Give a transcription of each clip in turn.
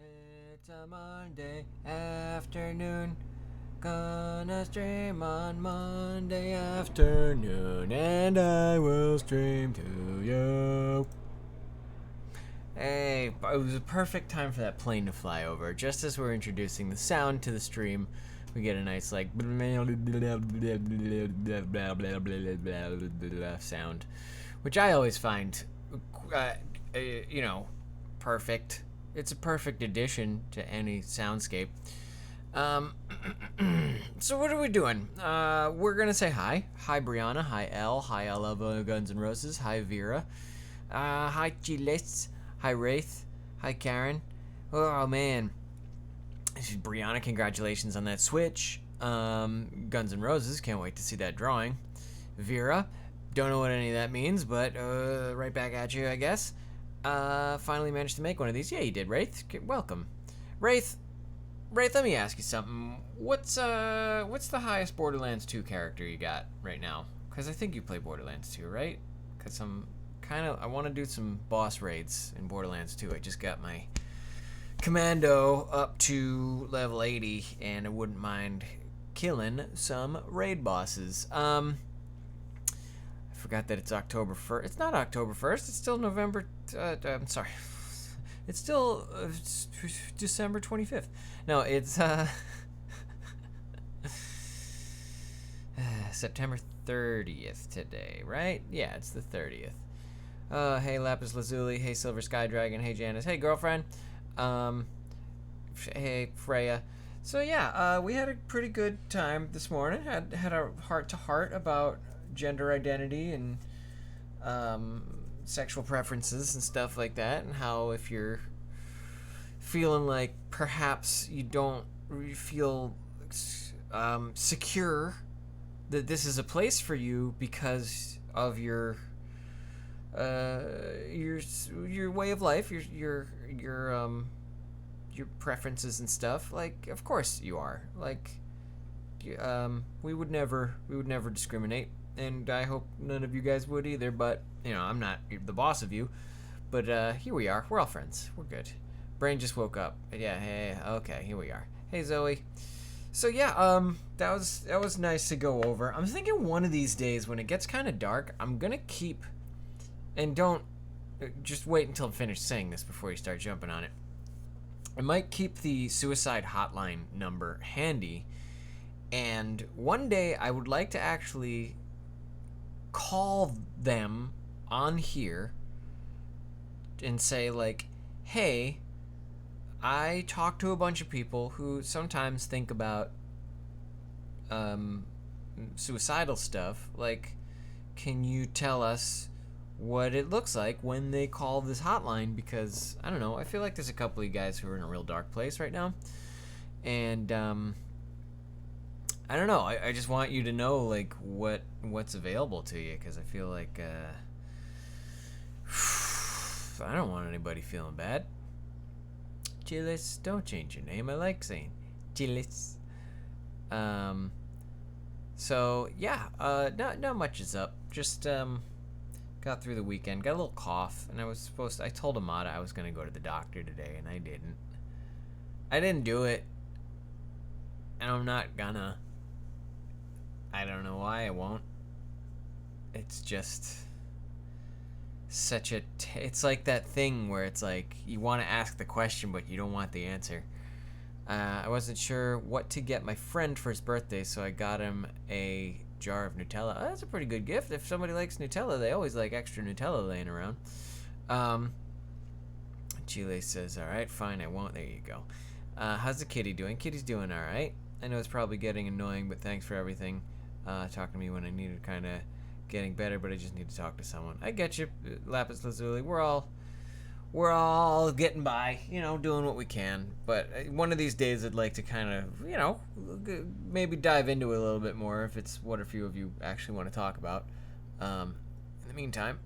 It's a Monday afternoon. Gonna stream on Monday afternoon, and I will stream to you. Hey, it was a perfect time for that plane to fly over. Just as we're introducing the sound to the stream, we get a nice like sound, which I always find, perfect. It's a perfect addition to any soundscape. So what are we doing? We're gonna say hi. Hi Brianna. Hi Elle. Hi I Love Guns N' Roses. Hi Vera. Hi Chiles. Hi Wraith. Hi Karen. Oh man. This is Brianna. Congratulations on that Switch. Guns N' Roses. Can't wait to see that drawing. Vera. Don't know what any of that means, but right back at you, I guess. Finally managed to make one of these. Yeah, you did, Wraith. Welcome. Wraith, let me ask you something. What's the highest Borderlands 2 character you got right now? Because I think you play Borderlands 2, right? Because I want to do some boss raids in Borderlands 2. I just got my commando up to level 80, and I wouldn't mind killing some raid bosses. I forgot that it's October 1st. It's not October 1st. It's still November. I'm sorry. It's still December 25th. No, it's September 30th today, right? Yeah, it's the 30th. Hey Lapis Lazuli. Hey Silver Sky Dragon. Hey Janice. Hey girlfriend. Hey Freya. So yeah, we had a pretty good time this morning. Had a heart to heart about gender identity and sexual preferences and stuff like that, and how if you're feeling like perhaps you don't feel secure that this is a place for you because of your way of life, your preferences and stuff. Like, of course you are. Like, we would never discriminate, and I hope none of you guys would either. But I'm not the boss of you. But here we are. We're all friends. We're good. Brain just woke up. Yeah. Hey. Okay. Here we are. Hey Zoe. So yeah. That was nice to go over. I'm thinking one of these days when it gets kind of dark, I'm gonna keep. And don't just wait until I'm finished saying this before you start jumping on it. I might keep the suicide hotline number handy, and one day I would like to actually call them on here and say like, hey, I talk to a bunch of people who sometimes think about suicidal stuff. Like, can you tell us what it looks like when they call this hotline? Because I don't know, I feel like there's a couple of guys who are in a real dark place right now, and I don't know, I just want you to know like what's available to you, because I feel like I don't want anybody feeling bad. Chilis, don't change your name. I like saying Chilis. So yeah, not much is up. Just got through the weekend, got a little cough, and I told Amada I was gonna go to the doctor today, and I didn't do it, and I'm not gonna. I don't know why I won't. It's just such a it's like that thing where it's like you want to ask the question but you don't want the answer. I wasn't sure what to get my friend for his birthday, so I got him a jar of Nutella. Oh, that's a pretty good gift. If somebody likes Nutella, they always like extra Nutella laying around. Chile says, all right, fine, I won't. There you go. How's the kitty doing? Kitty's doing all right. I know it's probably getting annoying, but thanks for everything. Talking to me when I needed kind of getting better, but I just need to talk to someone. I get you, Lapis Lazuli. We're all getting by, doing what we can. But one of these days I'd like to kind of, maybe dive into it a little bit more if it's what a few of you actually want to talk about. In the meantime,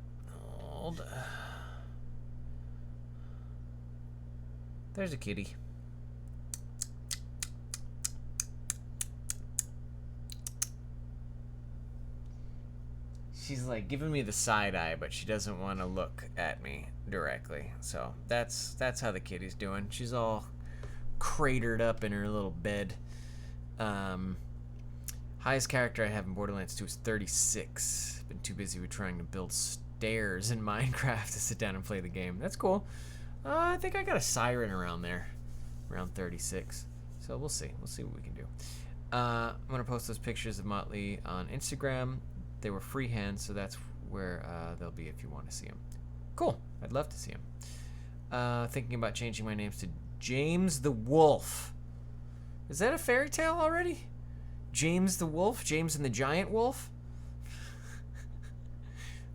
there's a kitty. she's like giving me the side eye, but she doesn't want to look at me directly. So that's how the kitty's doing. She's all cratered up in her little bed. Highest character I have in Borderlands 2 is 36. Been too busy with trying to build stairs in Minecraft to sit down and play the game. That's cool. I think I got a siren around there, around 36. So we'll see. We'll see what we can do. I'm gonna post those pictures of Motley on Instagram. They were freehand, so that's where they'll be if you want to see them. Cool. I'd love to see them. Thinking about changing my names to James the Wolf. Is that a fairy tale already? James the Wolf? James and the Giant Wolf?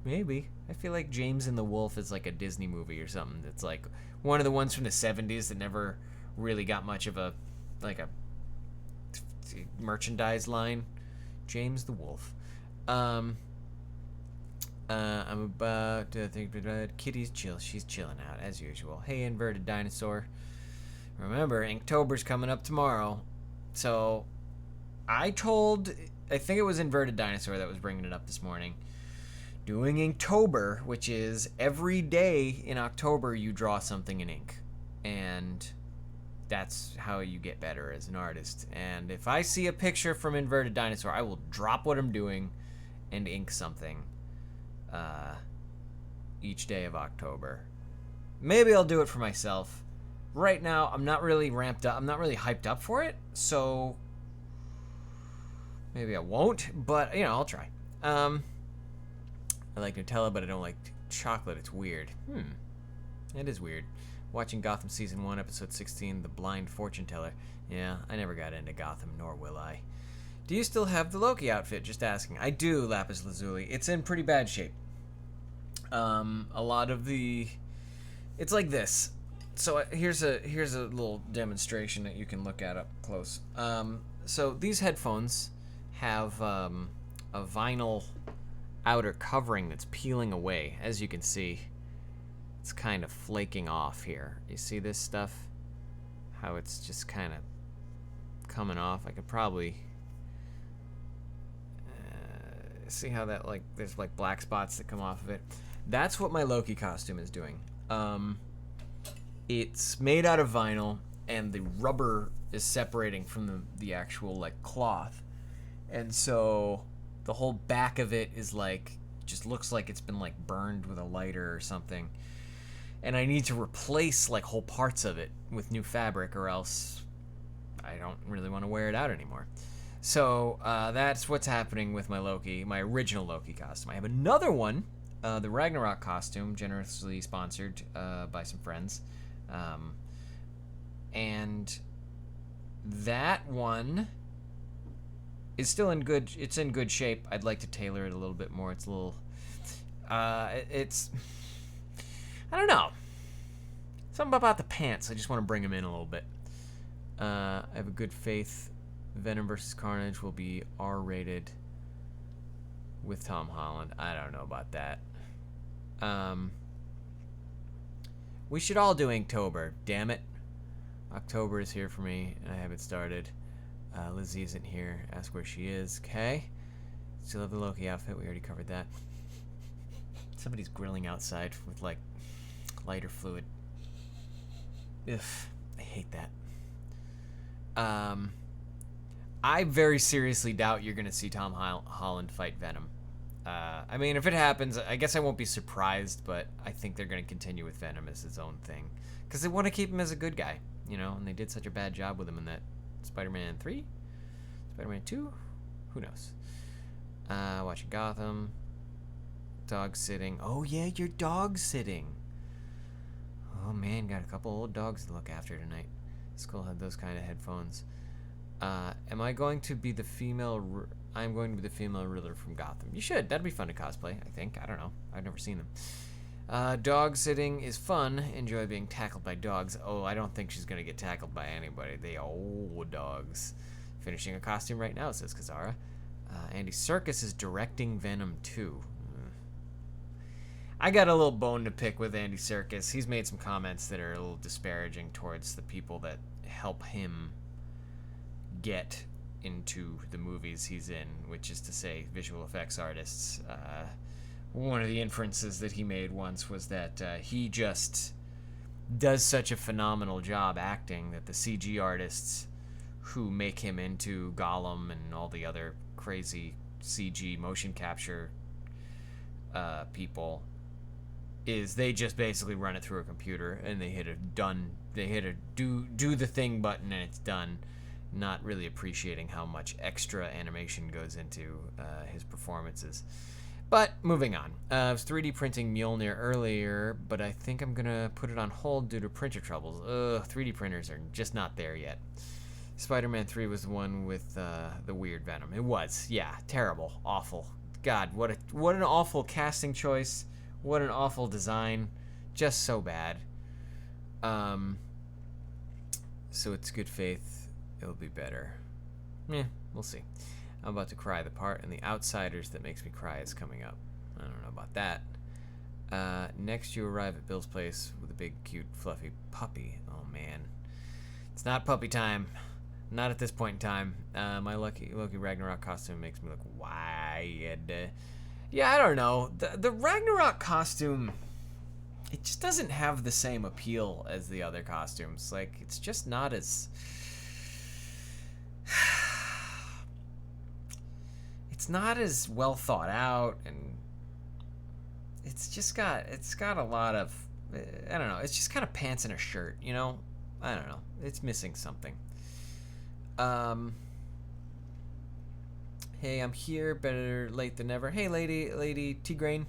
Maybe. I feel like James and the Wolf is like a Disney movie or something. It's like one of the ones from the 70s that never really got much of a merchandise line. James the Wolf. I'm about to think Kitty's chill. She's chilling out as usual. Hey, inverted dinosaur. Remember, Inktober's coming up tomorrow. So I think it was Inverted Dinosaur that was bringing it up this morning. Doing Inktober, which is every day in October you draw something in ink. And that's how you get better as an artist. And if I see a picture from Inverted Dinosaur, I will drop what I'm doing and ink something each day of October. Maybe I'll do it for myself. Right now, I'm not really ramped up. I'm not really hyped up for it, so maybe I won't, but, I'll try. I like Nutella, but I don't like chocolate. It's weird. It is weird. Watching Gotham Season 1, Episode 16, The Blind Fortune Teller. Yeah, I never got into Gotham, nor will I. Do you still have the Loki outfit? Just asking. I do, Lapis Lazuli. It's in pretty bad shape. A lot of the... It's like this. So here's a little demonstration that you can look at up close. So these headphones have a vinyl outer covering that's peeling away. As you can see, it's kind of flaking off here. You see this stuff? How it's just kind of coming off. I could probably see how that, like, there's like black spots that come off of it. That's what my Loki costume is doing. It's made out of vinyl, and the rubber is separating from the actual, like, cloth. And so the whole back of it is, like, just looks like it's been, like, burned with a lighter or something. And I need to replace, like, whole parts of it with new fabric, or else I don't really want to wear it out anymore. So that's what's happening with my original Loki costume. I have another one, the Ragnarok costume, generously sponsored by some friends. And that one is still in good shape. I'd like to tailor it a little bit more. It's a little it's I don't know, something about the pants. I just want to bring them in a little bit. I have a good faith Venom vs. Carnage will be R-rated with Tom Holland. I don't know about that. We should all do Inktober, damn it. October is here for me, and I haven't started. Lizzie isn't here. Ask where she is. Okay. Still have the Loki outfit. We already covered that. Somebody's grilling outside with, like, lighter fluid. Ugh. I hate that. I very seriously doubt you're going to see Tom Holland fight Venom. I mean, if it happens, I guess I won't be surprised, but I think they're going to continue with Venom as his own thing. Because they want to keep him as a good guy, and they did such a bad job with him in that Spider-Man 3? Spider-Man 2? Who knows? Watching Gotham. Dog sitting. Oh, yeah, you're dog sitting. Oh, man, got a couple old dogs to look after tonight. Skull had those kind of headphones. Am I going to be the female... I'm going to be the female Riddler from Gotham. You should. That'd be fun to cosplay, I think. I don't know. I've never seen them. Dog sitting is fun. Enjoy being tackled by dogs. Oh, I don't think she's going to get tackled by anybody. They old dogs. Finishing a costume right now, says Kazara. Andy Serkis is directing Venom 2. I got a little bone to pick with Andy Serkis. He's made some comments that are a little disparaging towards the people that help him get into the movies he's in, which is to say visual effects artists. One of the inferences that he made once was that he just does such a phenomenal job acting that the CG artists who make him into Gollum and all the other crazy CG motion capture people is they just basically run it through a computer and they hit a do the thing button and it's done, not really appreciating how much extra animation goes into his performances. But moving on, I was 3D printing Mjolnir earlier, but I think I'm gonna put it on hold due to printer troubles. 3D printers are just not there yet. Spider-Man 3 was the one with the weird Venom. It was, yeah, terrible, awful. God, what an awful casting choice. What an awful design. Just so bad. So it's good faith. It'll be better. We'll see. I'm about to cry. The part in The Outsiders that makes me cry is coming up. I don't know about that. Next, you arrive at Bill's place with a big, cute, fluffy puppy. Oh, man. It's not puppy time. Not at this point in time. My Loki Ragnarok costume makes me look wide. Yeah, I don't know. The Ragnarok costume, it just doesn't have the same appeal as the other costumes. Like, it's just not as... It's not as well thought out, and it's got a lot of, I don't know, it's just kind of pants and a shirt, you know? I don't know. It's missing something. Hey, I'm here. Better late than never. Hey, Lady Tigraine.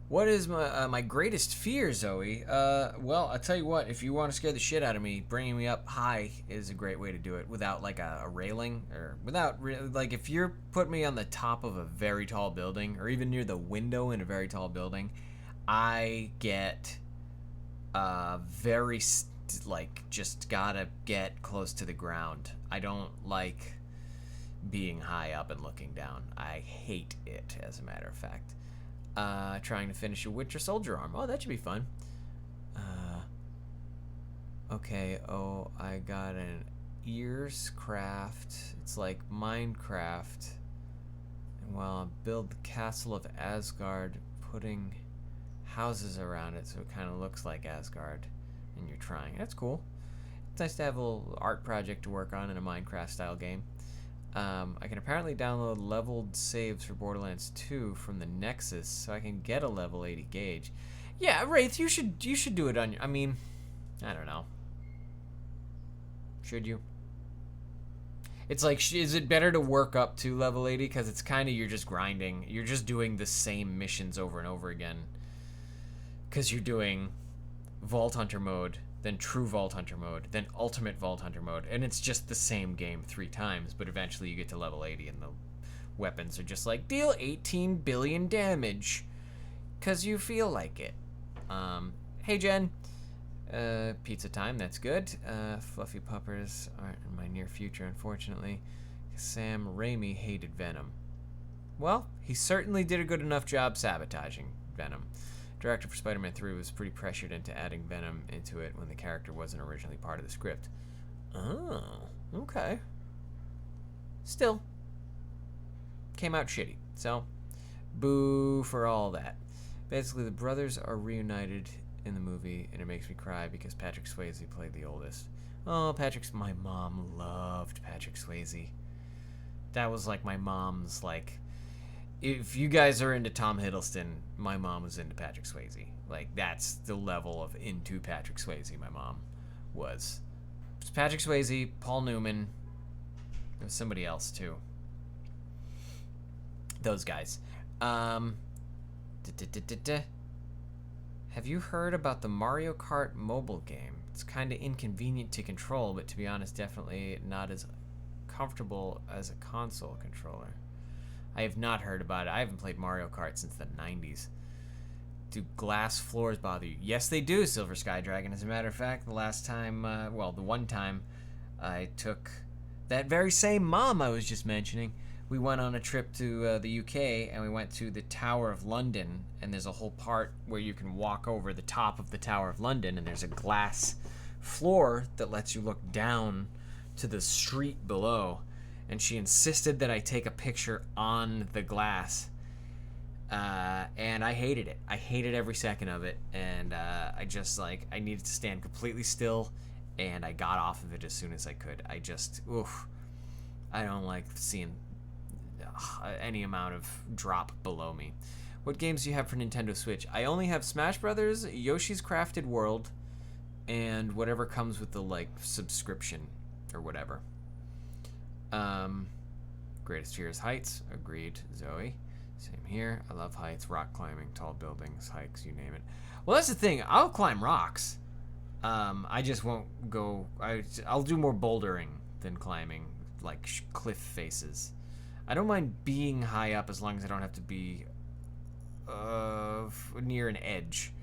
What is my greatest fear, Zoe? Well, I'll tell you what. If you want to scare the shit out of me, bringing me up high is a great way to do it without like a railing or without like if you're putting me on the top of a very tall building or even near the window in a very tall building, I get very like just gotta get close to the ground. I don't like being high up and looking down. I hate it, as a matter of fact. Trying to finish a Winter Soldier arm. Oh, that should be fun. Okay, I got an Ears Craft. It's like Minecraft. And while I build the castle of Asgard, putting houses around it so it kind of looks like Asgard. And you're trying. That's cool. It's nice to have a little art project to work on in a Minecraft style game. I can apparently download leveled saves for Borderlands 2 from the Nexus, so I can get a level 80 gauge. Yeah, Wraith, you should do it on your... I mean, I don't know. Should you? It's like, is it better to work up to level 80? Because it's kind of, you're just grinding. You're just doing the same missions over and over again. Because you're doing Vault Hunter mode, then True Vault Hunter mode, then Ultimate Vault Hunter mode, and it's just the same game 3 times, but eventually you get to level 80 and the weapons are just like, deal 18 billion damage, because you feel like it. Hey Jen, pizza time, that's good. Fluffy puppers aren't in my near future, unfortunately. Sam Raimi hated Venom. Well, he certainly did a good enough job sabotaging Venom. Director for Spider-Man 3 was pretty pressured into adding Venom into it when the character wasn't originally part of the script. Oh, okay. Still, came out shitty, so boo for all that. Basically, the brothers are reunited in the movie, and it makes me cry because Patrick Swayze played the oldest. Oh, my mom loved Patrick Swayze. That was like my mom's, like, if you guys are into Tom Hiddleston, my mom was into Patrick Swayze. Like, that's the level of into Patrick Swayze my mom was. It was Patrick Swayze, Paul Newman, there was somebody else too. Those guys. Have you heard about the Mario Kart mobile game? It's kind of inconvenient to control, but to be honest, definitely not as comfortable as a console controller. I have not heard about it. I haven't played Mario Kart since the 90s. Do glass floors bother you? Yes, they do, Silver Sky Dragon. As a matter of fact, the last time, the one time I took that very same mom I was just mentioning, we went on a trip to the UK, and we went to the Tower of London, and there's a whole part where you can walk over the top of the Tower of London, and there's a glass floor that lets you look down to the street below, and she insisted that I take a picture on the glass. And I hated it. I hated every second of it, and I just I needed to stand completely still, and I got off of it as soon as I could. I don't like seeing any amount of drop below me. What games do you have for Nintendo Switch? I only have Smash Brothers, Yoshi's Crafted World, and whatever comes with the subscription or whatever. Greatest Fear is heights. Agreed, Zoe. Same here. I love heights, rock climbing, tall buildings, hikes, you name it. Well, that's the thing. I'll climb rocks. I just won't go. I'll do more bouldering than climbing, cliff faces. I don't mind being high up as long as I don't have to be near an edge.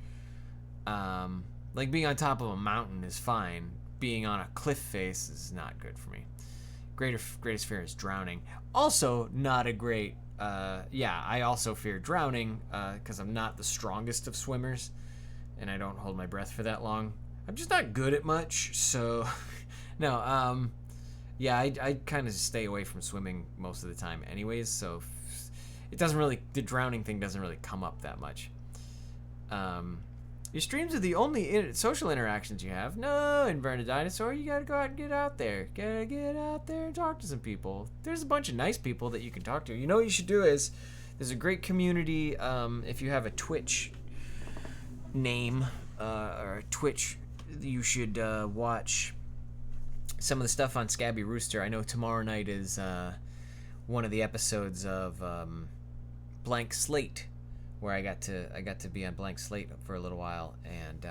Being on top of a mountain is fine. Being on a cliff face is not good for me. Greatest fear is drowning. Also, not a great. I also fear drowning because I'm not the strongest of swimmers, and I don't hold my breath for that long. I'm just not good at much, so no. I kind of stay away from swimming most of the time, anyways. So the drowning thing doesn't really come up that much. Your streams are the only social interactions you have. No, Inverted Dinosaur, you gotta go out and get out there. Gotta get out there and talk to some people. There's a bunch of nice people that you can talk to. You know what you should do is, there's a great community, if you have a Twitch name, or a Twitch, you should watch some of the stuff on Scabby Rooster. I know tomorrow night is one of the episodes of Blank Slate, where I got to be on Blank Slate for a little while, and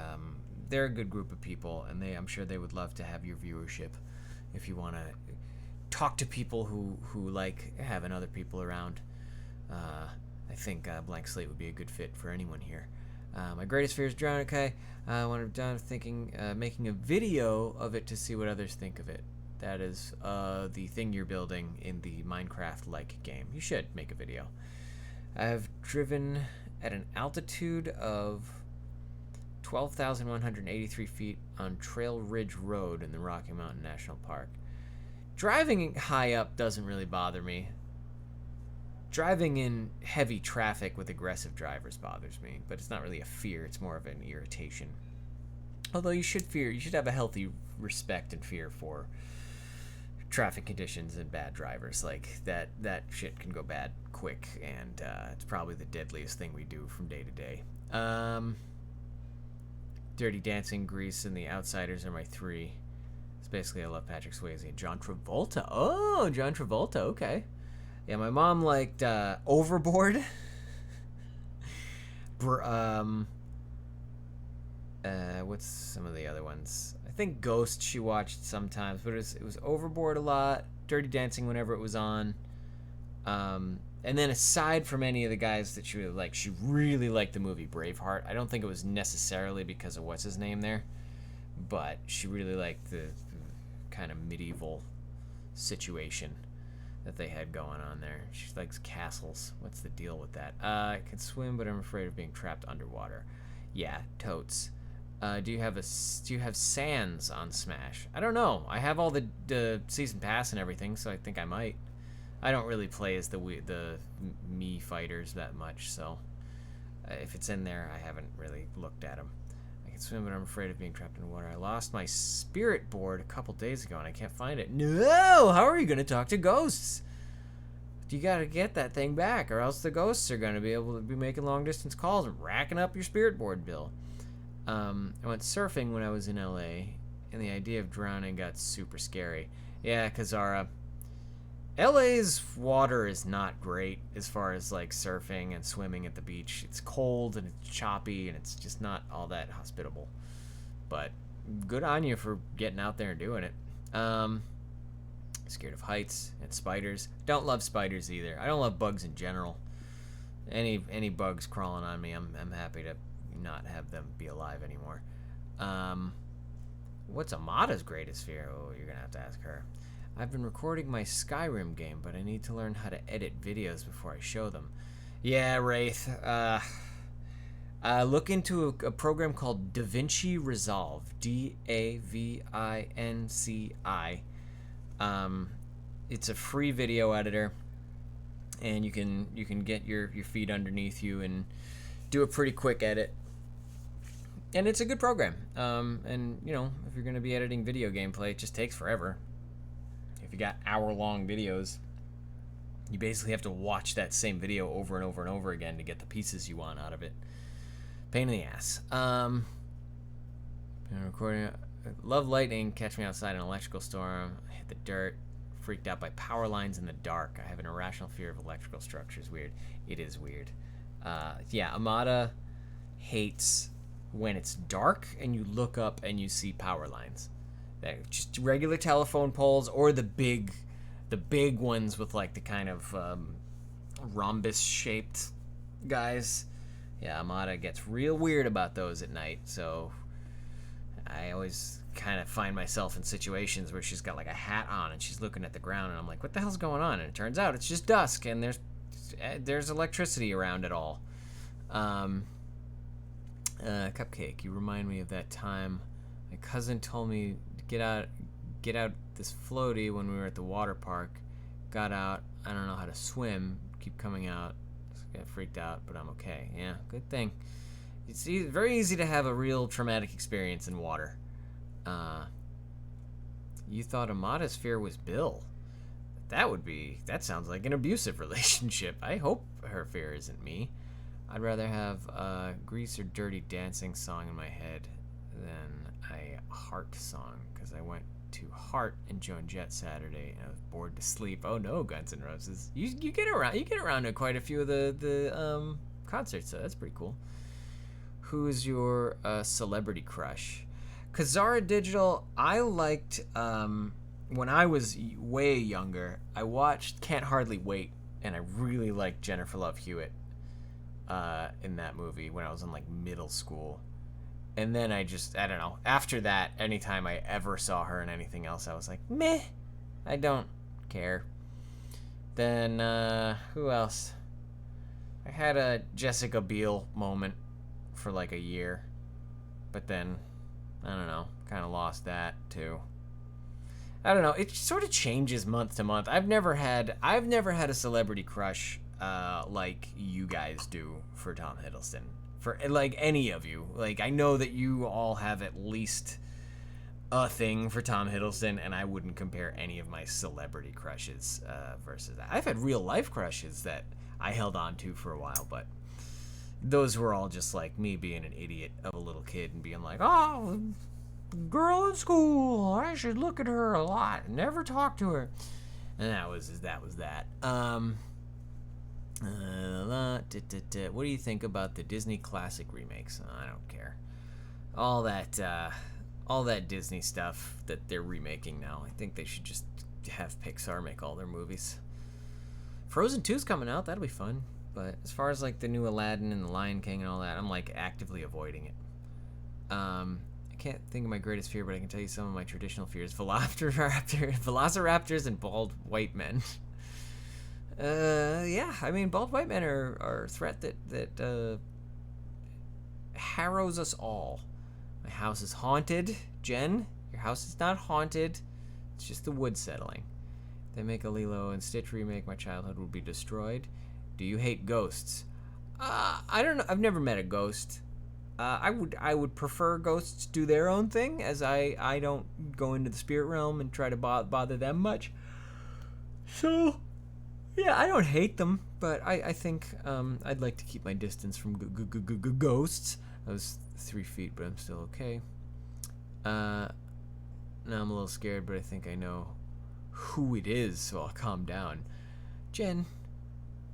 they're a good group of people, and I'm sure they would love to have your viewership if you want to talk to people who like having other people around. I think Blank Slate would be a good fit for anyone here. My greatest fear is drowning. Okay, when I'm done thinking, making a video of it to see what others think of it. That is the thing you're building in the Minecraft-like game. You should make a video. I've driven at an altitude of 12,183 feet on Trail Ridge Road in the Rocky Mountain National Park. Driving high up doesn't really bother me. Driving in heavy traffic with aggressive drivers bothers me, but it's not really a fear, it's more of an irritation. Although you should have a healthy respect and fear for traffic conditions and bad drivers. That shit can go bad quick, and it's probably the deadliest thing we do from day to day. Dirty Dancing, Grease, and The Outsiders are my 3. It's basically I love Patrick Swayze and John Travolta. Oh, John Travolta, okay. Yeah, my mom liked Overboard. What's some of the other ones? I think Ghost she watched sometimes, but it was Overboard a lot. Dirty Dancing whenever it was on. And then aside from any of the guys that she really liked, she really liked the movie Braveheart. I don't think it was necessarily because of what's his name there, but she really liked the kind of medieval situation that they had going on there. She likes castles. What's the deal with that? I can swim, but I'm afraid of being trapped underwater. Yeah, totes. Do you have Sans on Smash? I don't know. I have all the season pass and everything, so I think I might. I don't really play as the Mii fighters that much, so if it's in there, I haven't really looked at them. I can swim, but I'm afraid of being trapped in water. I lost my spirit board a couple days ago, and I can't find it. No! How are you going to talk to ghosts? You got to get that thing back, or else the ghosts are going to be able to be making long-distance calls and racking up your spirit board bill. I went surfing when I was in LA, and the idea of drowning got super scary. Yeah, Kazara. LA's water is not great as far as surfing and swimming at the beach. It's cold and it's choppy and it's just not all that hospitable. But good on you for getting out there and doing it. Scared of heights and spiders. Don't love spiders either. I don't love bugs in general. Any bugs crawling on me, I'm happy to not have them be alive anymore. What's Amada's greatest fear? Oh, you're gonna have to ask her. I've been recording my Skyrim game, but I need to learn how to edit videos before I show them. Yeah, Wraith. Look into a program called DaVinci Resolve. DaVinci. It's a free video editor, and you can get your feet underneath you and do a pretty quick edit. And it's a good program. And if you're going to be editing video gameplay, it just takes forever. If you got hour-long videos, you basically have to watch that same video over and over and over again to get the pieces you want out of it. Pain in the ass. Recording. Love lightning. Catch me outside in an electrical storm. I hit the dirt. Freaked out by power lines in the dark. I have an irrational fear of electrical structures. Weird. It is weird. Amada hates when it's dark and you look up and you see power lines. That just regular telephone poles, or the big ones with like the kind of rhombus shaped guys. Yeah, Amada gets real weird about those at night, so I always kind of find myself in situations where she's got like a hat on and she's looking at the ground, and I'm like, what the hell's going on? And it turns out it's just dusk and there's electricity around it all. Cupcake, you remind me of that time my cousin told me to get out this floaty when we were at the water park. Got out, I don't know how to swim, keep coming out, just got freaked out, but I'm okay. Yeah, good thing. It's very easy to have a real traumatic experience in water. You thought Amada's fear was Bill. That sounds like an abusive relationship. I hope her fear isn't me. I'd rather have a Grease or Dirty Dancing song in my head than a Heart song, because I went to Heart and Joan Jett Saturday and I was bored to sleep. Oh no, Guns N' Roses. You get around to quite a few of the concerts, so that's pretty cool. Who is your celebrity crush? Kazara Digital, I liked, when I was way younger, I watched Can't Hardly Wait, and I really liked Jennifer Love Hewitt in that movie when I was in like middle school. And then I don't know, after that, anytime I ever saw her in anything else, I was like, meh, I don't care. Then, who else? I had a Jessica Biel moment for like a year, but then, I don't know, kind of lost that too. I don't know, it sort of changes month to month. I've never had a celebrity crush like you guys do for Tom Hiddleston. For like any of you. Like, I know that you all have at least a thing for Tom Hiddleston, and I wouldn't compare any of my celebrity crushes versus that. I've had real life crushes that I held on to for a while, but those were all just like me being an idiot of a little kid and being like, oh, girl in school, I should look at her a lot, never talk to her. And that was that. What do you think about the Disney classic remakes? I don't care. All that Disney stuff that they're remaking now. I think they should just have Pixar make all their movies. Frozen 2's coming out. That'll be fun. But as far as like the new Aladdin and the Lion King and all that, I'm like actively avoiding it. I can't think of my greatest fear, but I can tell you some of my traditional fears: velociraptors and bald white men. Yeah, I mean, bald white men are a threat that harrows us all. My house is haunted. Jen, your house is not haunted. It's just the wood settling. If they make a Lilo and Stitch remake, my childhood will be destroyed. Do you hate ghosts? I don't know. I've never met a ghost. I would prefer ghosts do their own thing, as I don't go into the spirit realm and try to bother them much. So, yeah, I don't hate them, but I think I'd like to keep my distance from ghosts. I was 3 feet, but I'm still okay. Now I'm a little scared, but I think I know who it is, so I'll calm down. Jen,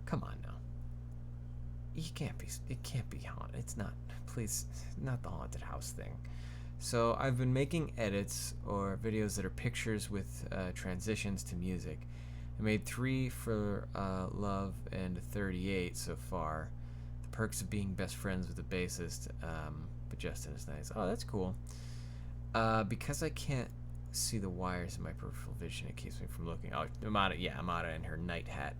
come on now. It can't be haunted. It's not. Please, not the haunted house thing. So I've been making edits or videos that are pictures with transitions to music. I made 3 for Love and 38 so far. The perks of being best friends with the bassist, but Justin is nice. Oh, that's cool. Because I can't see the wires in my peripheral vision, it keeps me from looking. Oh, Amada in her night hat.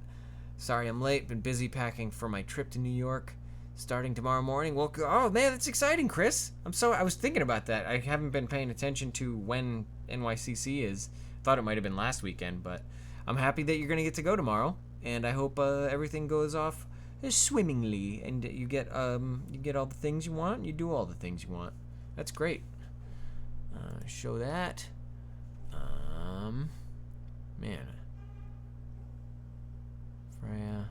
Sorry I'm late, been busy packing for my trip to New York, starting tomorrow morning. Well, oh man, that's exciting, Chris. I was thinking about that. I haven't been paying attention to when NYCC is. Thought it might have been last weekend, but I'm happy that you're gonna get to go tomorrow, and I hope everything goes off swimmingly, and you get all the things you want, and you do all the things you want. That's great. Show that. Man. Freya.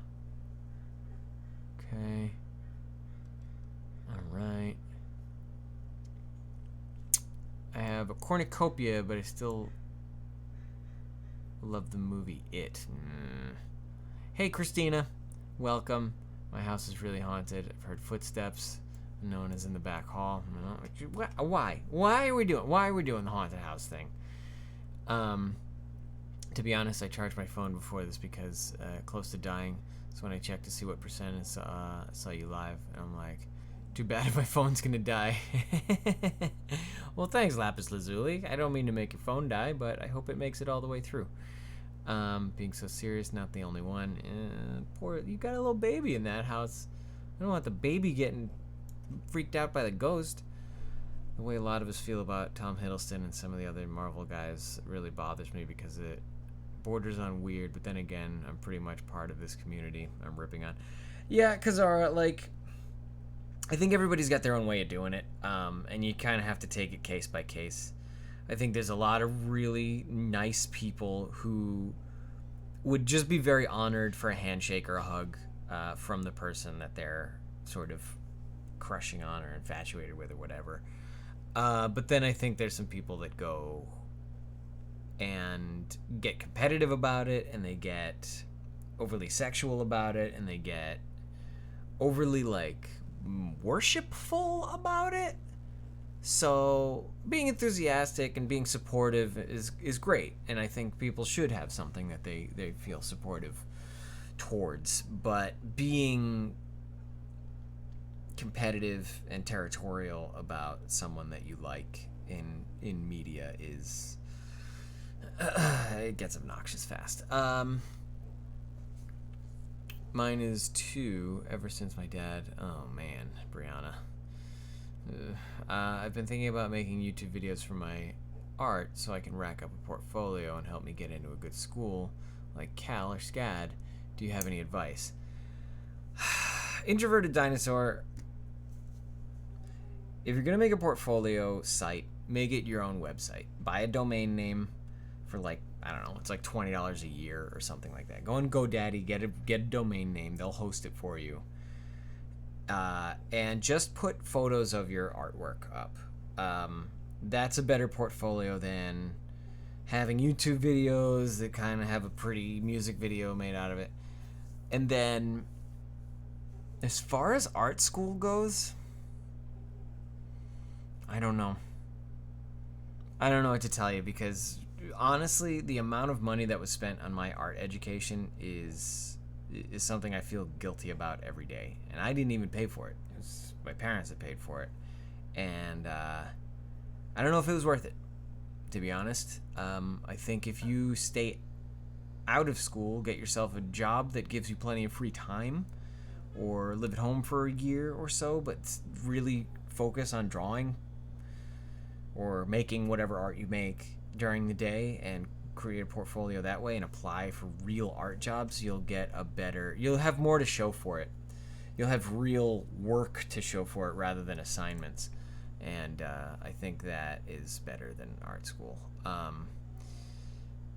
Okay. Alright. I have a cornucopia, but I still love the movie It. Hey, Christina. Welcome. My house is really haunted. I've heard footsteps. No one is in the back hall. Why? Why are we doing the haunted house thing? To be honest, I charged my phone before this because close to dying. So when I checked to see what percentage saw you live, and I'm like, too bad if my phone's gonna die. Well, thanks, Lapis Lazuli. I don't mean to make your phone die, but I hope it makes it all the way through. Being so serious, not the only one. Poor, you got a little baby in that house. I don't want the baby getting freaked out by the ghost. The way a lot of us feel about Tom Hiddleston and some of the other Marvel guys really bothers me because it borders on weird, but then again, I'm pretty much part of this community I'm ripping on. Yeah, because I think everybody's got their own way of doing it, and you kind of have to take it case by case. I think there's a lot of really nice people who would just be very honored for a handshake or a hug from the person that they're sort of crushing on or infatuated with or whatever. But then I think there's some people that go and get competitive about it, and they get overly sexual about it, and they get overly like worshipful about it. So being enthusiastic and being supportive is great, and I think people should have something that they feel supportive towards, but being competitive and territorial about someone that you like in media is it gets obnoxious fast. Mine is 2 ever since my dad. Oh man, Brianna. I've been thinking about making YouTube videos for my art so I can rack up a portfolio and help me get into a good school like Cal or SCAD. Do you have any advice? Introverted Dinosaur, if you're going to make a portfolio site, make it your own website. Buy a domain name for like, I don't know, it's like $20 a year or something like that. Go on GoDaddy, get a domain name. They'll host it for you. And just put photos of your artwork up. That's a better portfolio than having YouTube videos that kind of have a pretty music video made out of it. And then, as far as art school goes, I don't know. I don't know what to tell you, because honestly, the amount of money that was spent on my art education is something I feel guilty about every day. And I didn't even pay for it. It was my parents that paid for it. And I don't know if it was worth it, to be honest. I think if you stay out of school, get yourself a job that gives you plenty of free time, or live at home for a year or so, but really focus on drawing or making whatever art you make during the day and create a portfolio that way and apply for real art jobs, you'll have more to show for it. You'll have real work to show for it rather than assignments. And I think that is better than art school.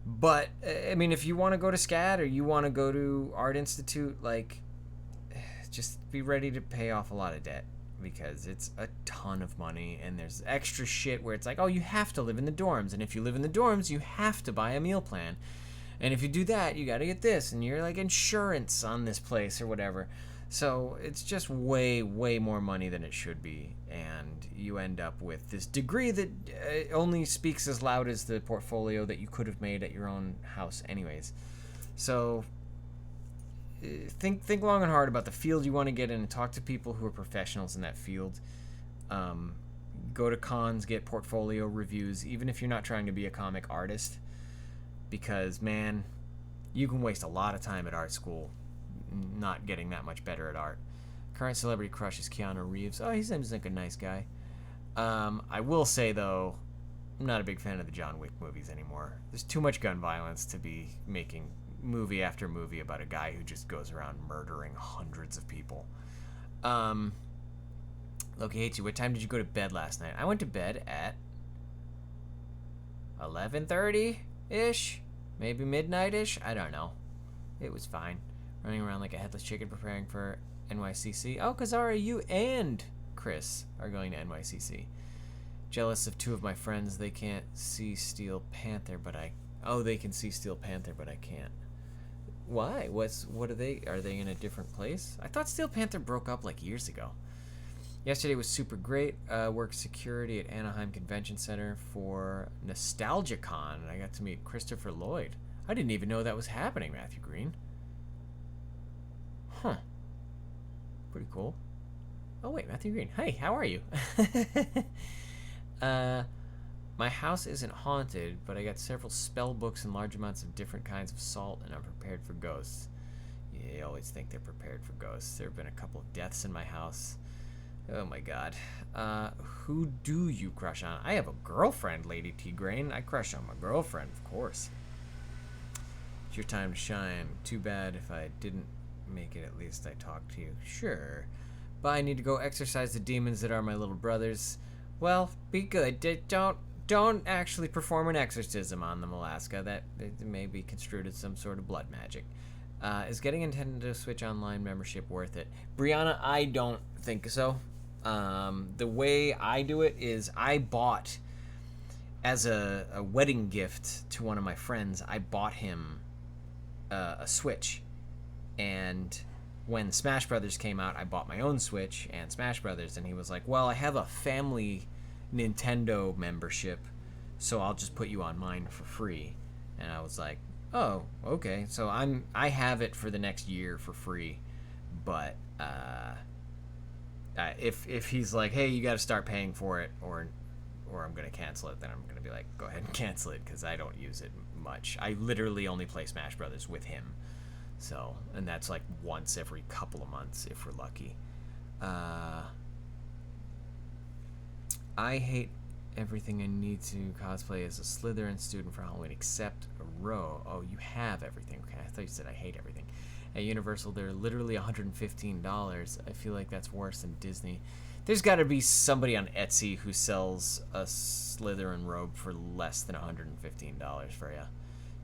But, I mean, if you want to go to SCAD or you want to go to Art Institute, like, just be ready to pay off a lot of debt, because it's a ton of money, and there's extra shit where it's like, oh, you have to live in the dorms, and if you live in the dorms, you have to buy a meal plan, and if you do that, you got to get this, and you're like insurance on this place or whatever. So it's just way, way more money than it should be, and you end up with this degree that only speaks as loud as the portfolio that you could have made at your own house anyways. So think long and hard about the field you want to get in, and talk to people who are professionals in that field. Go to cons, get portfolio reviews, even if you're not trying to be a comic artist, because, man, you can waste a lot of time at art school not getting that much better at art. Current celebrity crush is Keanu Reeves. Oh, he seems like a nice guy. I will say, though, I'm not a big fan of the John Wick movies anymore. There's too much gun violence to be making movie after movie about a guy who just goes around murdering hundreds of people. Loki hates you. What time did you go to bed last night? I went to bed at 11:30-ish, maybe midnight-ish. I don't know. It was fine. Running around like a headless chicken preparing for NYCC. Oh, Kazara, you and Chris are going to NYCC. Jealous of two of my friends. They can't see Steel Panther, but I... Oh, they can see Steel Panther, but I can't. Why? What are they? Are they in a different place? I thought Steel Panther broke up like years ago. Yesterday was super great. Worked security at Anaheim Convention Center for NostalgiaCon. I got to meet Christopher Lloyd. I didn't even know that was happening, Matthew Green. Huh. Pretty cool. Oh, wait, Matthew Green. Hey, how are you? My house isn't haunted, but I got several spell books and large amounts of different kinds of salt, and I'm prepared for ghosts. Yeah, you always think they're prepared for ghosts. There have been a couple of deaths in my house. Oh my god. Who do you crush on? I have a girlfriend, Lady T. Grain. I crush on my girlfriend, of course. It's your time to shine. Too bad if I didn't make it, at least I talked to you. Sure. But I need to go exorcise the demons that are my little brothers. Well, be good. Don't actually perform an exorcism on them, Alaska. That may be construed as some sort of blood magic. Is getting a Nintendo Switch Online membership worth it? Brianna, I don't think so. The way I do it is I bought, as a wedding gift to one of my friends, I bought him a Switch. And when Smash Brothers came out, I bought my own Switch and Smash Brothers, and he was like, well, I have a family Nintendo membership, so I'll just put you on mine for free. And I was like, oh, okay. So I have it for the next year for free, but if he's like, hey, you got to start paying for it, or I'm gonna cancel it, then I'm gonna be like, go ahead and cancel it, because I don't use it much. I literally only play Smash Brothers with him. So, and that's like once every couple of months if we're lucky. I hate everything I need to cosplay as a Slytherin student for Halloween except a row. Oh, you have everything. Okay, I thought you said I hate everything. At Universal, they're literally $115. I feel like that's worse than Disney. There's got to be somebody on Etsy who sells a Slytherin robe for less than $115 for you.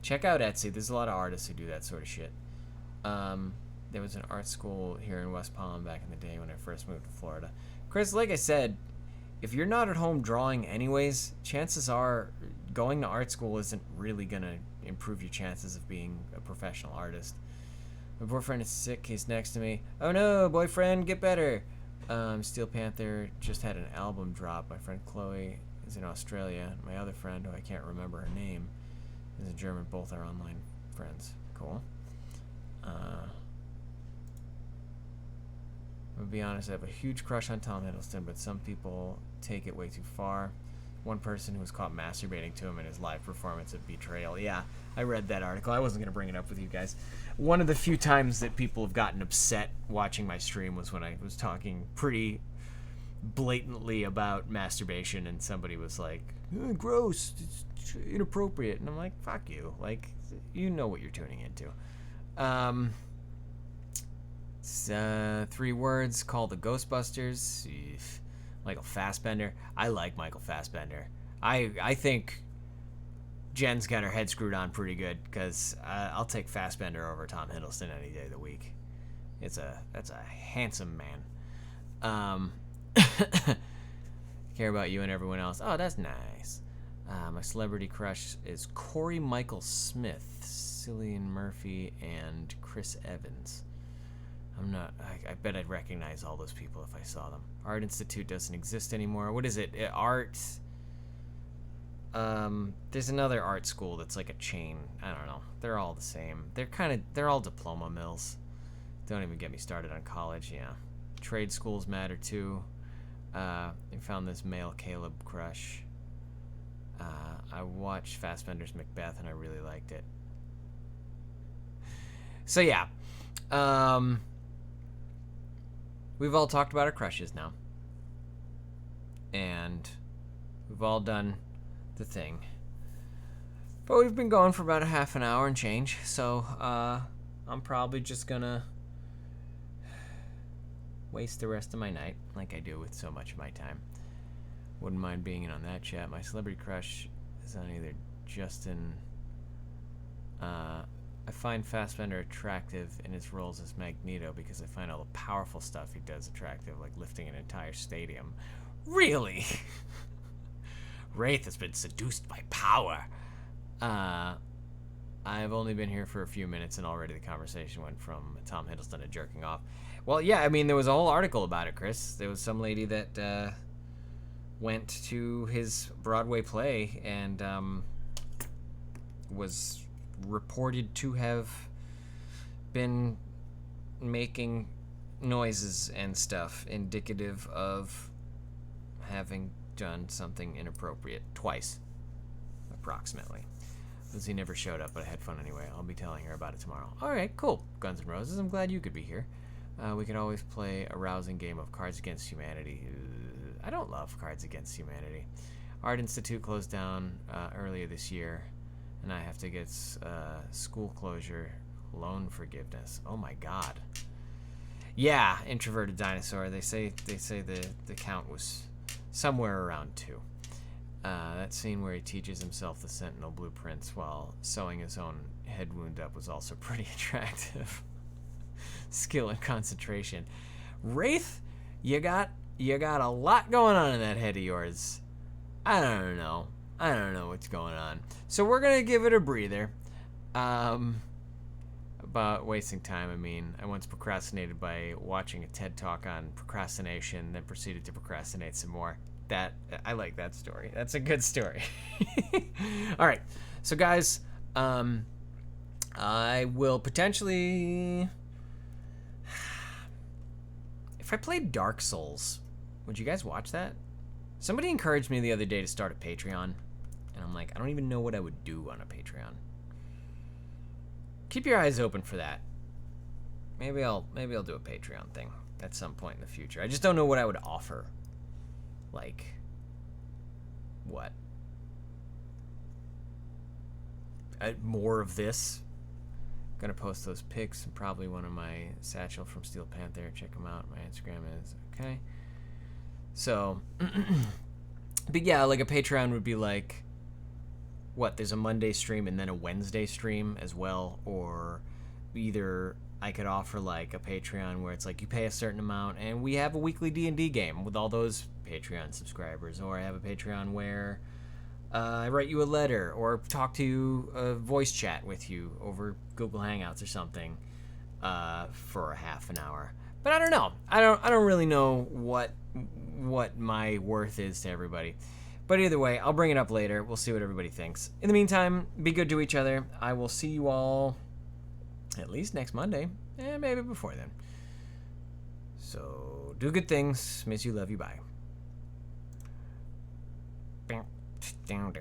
Check out Etsy. There's a lot of artists who do that sort of shit. There was an art school here in West Palm back in the day when I first moved to Florida. Chris, like I said, if you're not at home drawing anyways, chances are going to art school isn't really going to improve your chances of being a professional artist. My boyfriend is sick. He's next to me. Oh no, boyfriend, get better. Steel Panther just had an album drop. My friend Chloe is in Australia. My other friend, who I can't remember her name, is in German. Both are online friends. Cool. I'm gonna be honest, I have a huge crush on Tom Hiddleston, but some people take it way too far. One person who was caught masturbating to him in his live performance of Betrayal. Yeah, I read that article. I wasn't going to bring it up with you guys. One of the few times that people have gotten upset watching my stream was when I was talking pretty blatantly about masturbation, and somebody was like, gross, it's inappropriate. And I'm like, fuck you. Like, you know what you're tuning into. 3 words, call the Ghostbusters. Michael Fassbender. I like Michael Fassbender. I think Jen's got her head screwed on pretty good, because I'll take Fassbender over Tom Hiddleston any day of the week. That's a handsome man. Care about you and everyone else. Oh, that's nice. My celebrity crush is Corey Michael Smith, Cillian Murphy, and Chris Evans. I bet I'd recognize all those people if I saw them. Art Institute doesn't exist anymore. What is it? There's another art school that's like a chain. I don't know. They're all the same. They're all diploma mills. Don't even get me started on college. Yeah. Trade schools matter too. I found this male Caleb crush. I watched Fassbender's Macbeth and I really liked it. So yeah. We've all talked about our crushes now. And we've all done the thing. But we've been going for about a half an hour and change, so I'm probably just gonna waste the rest of my night, like I do with so much of my time. Wouldn't mind being in on that chat. My celebrity crush is on either Justin. I find Fassbender attractive in his roles as Magneto because I find all the powerful stuff he does attractive, like lifting an entire stadium. Really? Wraith has been seduced by power. I've only been here for a few minutes and already the conversation went from Tom Hiddleston to jerking off. Well, yeah, I mean, there was a whole article about it, Chris. There was some lady that went to his Broadway play and was reported to have been making noises and stuff indicative of having done something inappropriate twice, approximately. Lizzie never showed up, but I had fun anyway. I'll be telling her about it tomorrow. All right, cool. Guns N' Roses, I'm glad you could be here. We can always play a rousing game of Cards Against Humanity. I don't love Cards Against Humanity. Art Institute closed down earlier this year, and I have to get school closure, loan forgiveness. Oh my God. Yeah, introverted dinosaur. They say the count was somewhere around 2. That scene where he teaches himself the Sentinel blueprints while sewing his own head wound up was also pretty attractive. Skill and concentration. Wraith, you got a lot going on in that head of yours. I don't know what's going on. So we're gonna give it a breather. About wasting time, I mean, I once procrastinated by watching a TED Talk on procrastination, then proceeded to procrastinate some more. I like that story. That's a good story. All right, so guys, I will potentially, if I played Dark Souls, would you guys watch that? Somebody encouraged me the other day to start a Patreon, and I'm like, I don't even know what I would do on a Patreon. Keep your eyes open for that. Maybe I'll do a Patreon thing at some point in the future. I just don't know what I would offer. Like, what? More of this. Gonna post those pics and probably one of my Satchel from Steel Panther. Check them out. My Instagram is okay. So, but yeah, like a Patreon would be like, what? There's a Monday stream and then a Wednesday stream as well, or either I could offer like a Patreon where it's like you pay a certain amount and we have a weekly D&D game with all those Patreon subscribers, or I have a Patreon where I write you a letter or talk to you, voice chat with you over Google Hangouts or something for a half an hour. But I don't know. I don't really know what my worth is to everybody. But either way, I'll bring it up later. We'll see what everybody thinks. In the meantime, be good to each other. I will see you all at least next Monday, and maybe before then. So do good things. Miss you, love you, bye. Down.